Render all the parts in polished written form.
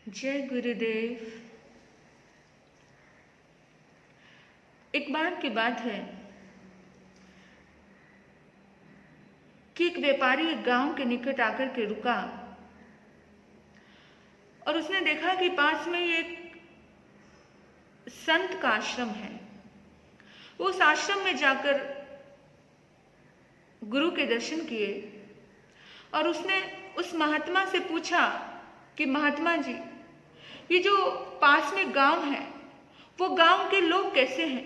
जय गुरुदेव। एक बार की बात है कि एक व्यापारी एक गांव के निकट आकर के रुका और उसने देखा कि पास में ही एक संत का आश्रम है। वो उस आश्रम में जाकर गुरु के दर्शन किए और उसने उस महात्मा से पूछा कि महात्मा जी, ये जो पास में गांव है वो गांव के लोग कैसे हैं?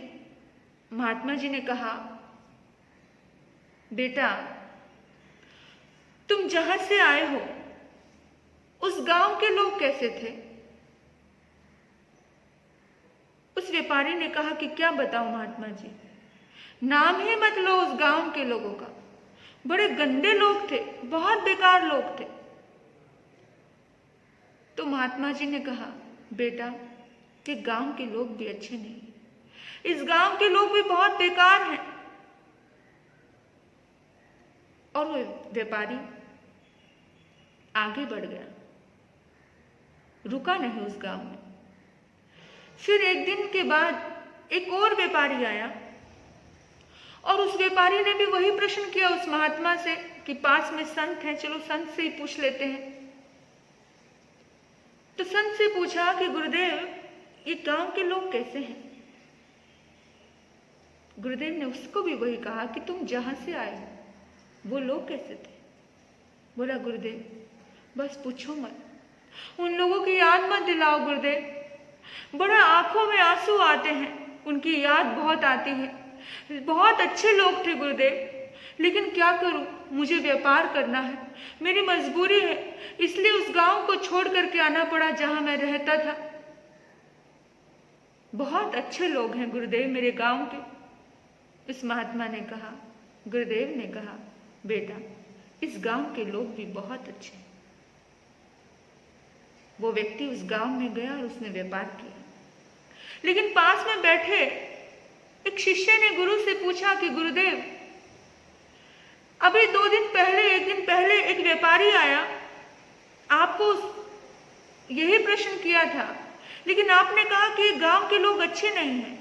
महात्मा जी ने कहा, बेटा, तुम जहां से आए हो उस गांव के लोग कैसे थे? उस व्यापारी ने कहा कि क्या बताऊं महात्मा जी, नाम ही मत लो उस गांव के लोगों का। बड़े गंदे लोग थे, बहुत बेकार लोग थे। तो महात्मा जी ने कहा, बेटा, कि गांव के लोग भी अच्छे नहीं, इस गांव के लोग भी बहुत बेकार हैं। और वो व्यापारी आगे बढ़ गया, रुका नहीं उस गांव में। फिर एक दिन के बाद एक और व्यापारी आया और उस व्यापारी ने भी वही प्रश्न किया उस महात्मा से कि पास में संत हैं, चलो संत से ही पूछ लेते हैं। तो संत से पूछा कि गुरुदेव, ये गांव के लोग कैसे हैं? गुरुदेव ने उसको भी वही कहा कि तुम जहां से आए हो वो लोग कैसे थे? बोला, गुरुदेव, बस पूछो मत, उन लोगों की याद मत दिलाओ गुरुदेव। बड़ा आंखों में आंसू आते हैं, उनकी याद बहुत आती है। बहुत अच्छे लोग थे गुरुदेव, लेकिन क्या करूं, मुझे व्यापार करना है, मेरी मजबूरी है, इसलिए उस गांव को छोड़ करके आना पड़ा जहां मैं रहता था। बहुत अच्छे लोग हैं गुरुदेव मेरे गांव के। इस महात्मा ने कहा, गुरुदेव ने कहा, बेटा, इस गांव के लोग भी बहुत अच्छे हैं। वो व्यक्ति उस गांव में गया और उसने व्यापार किया, लेकिन पास में बैठे एक शिष्य ने गुरु से पूछा कि गुरुदेव, अभी 2 दिन पहले, 1 दिन पहले एक व्यापारी आया, आपको यही प्रश्न किया था, लेकिन आपने कहा कि गांव के लोग अच्छे नहीं हैं।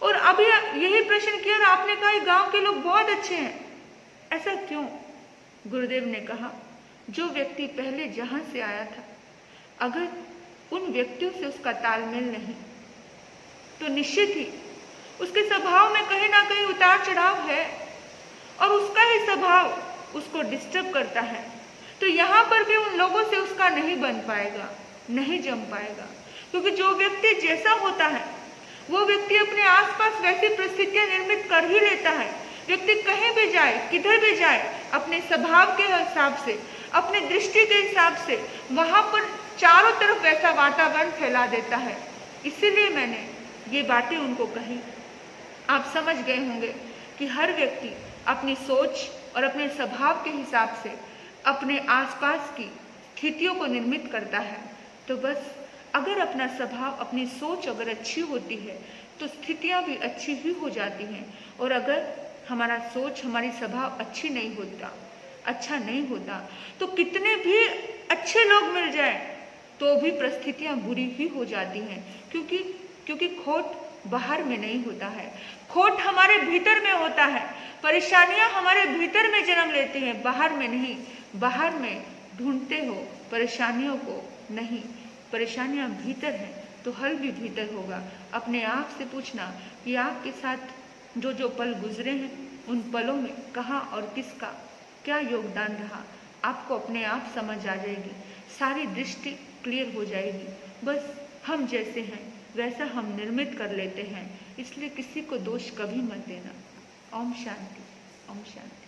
और अभी यही प्रश्न किया और आपने कहा कि गांव के लोग बहुत अच्छे हैं। ऐसा क्यों? गुरुदेव ने कहा, जो व्यक्ति पहले जहां से आया था, अगर उन व्यक्तियों से उसका तालमेल नहीं तो निश्चित ही उसके स्वभाव में कहीं ना कहीं उतार चढ़ाव है और उसका ही स्वभाव उसको डिस्टर्ब करता है। तो यहाँ पर भी उन लोगों से उसका नहीं बन पाएगा, नहीं जम पाएगा, क्योंकि जो व्यक्ति जैसा होता है वो व्यक्ति अपने आसपास वैसी परिस्थितियां निर्मित कर ही लेता है। व्यक्ति कहीं भी जाए, किधर भी जाए, अपने स्वभाव के हिसाब से, अपने दृष्टि के हिसाब से वहां पर चारों तरफ वैसा वातावरण फैला देता है। इसीलिए मैंने ये बातें उनको कही। आप समझ गए होंगे कि हर व्यक्ति अपनी सोच और अपने स्वभाव के हिसाब से अपने आसपास की स्थितियों को निर्मित करता है। तो बस अगर अपना स्वभाव, अपनी सोच अगर अच्छी होती है तो स्थितियां भी अच्छी ही हो जाती हैं। और अगर हमारा सोच, हमारी स्वभाव अच्छा नहीं होता तो कितने भी अच्छे लोग मिल जाए तो भी परिस्थितियां बुरी ही हो जाती हैं, क्योंकि खोट बाहर में नहीं होता है, खोट हमारे भीतर में होता है। परेशानियां हमारे भीतर में जन्म लेती हैं, बाहर में नहीं। बाहर में ढूंढते हो परेशानियों को, नहीं, परेशानियां भीतर हैं तो हल भी भीतर होगा। अपने आप से पूछना कि आपके साथ जो पल गुजरे हैं उन पलों में कहाँ और किसका क्या योगदान रहा, आपको अपने आप समझ आ जाएगी, सारी दृष्टि क्लियर हो जाएगी। बस हम जैसे हैं वैसा हम निर्मित कर लेते हैं, इसलिए किसी को दोष कभी मत देना। ओम शांति, ओम शांति।